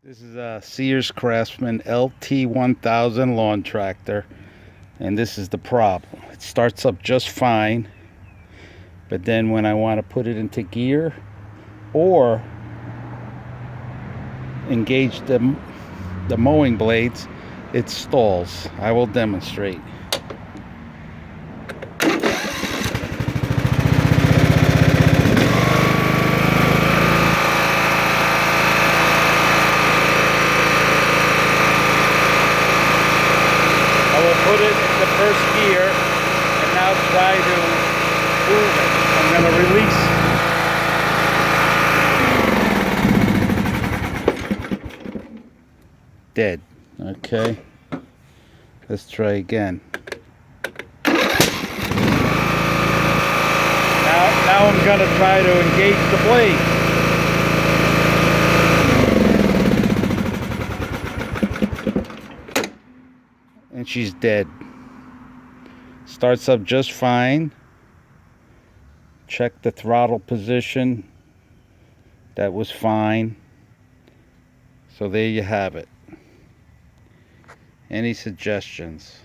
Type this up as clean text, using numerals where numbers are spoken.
This is a Sears Craftsman LT1000 Lawn Tractor, and this is the problem. It starts up just fine, but then when I want to put it into gear or engage the mowing blades, it stalls. I will demonstrate. I will put it in the first gear and now try to move it. I'm going to release. Dead. Okay. Let's try again. Now I'm going to try to engage the blade. And she's dead. Starts up just fine. Check the throttle position. That was fine. So there you have it. Any suggestions?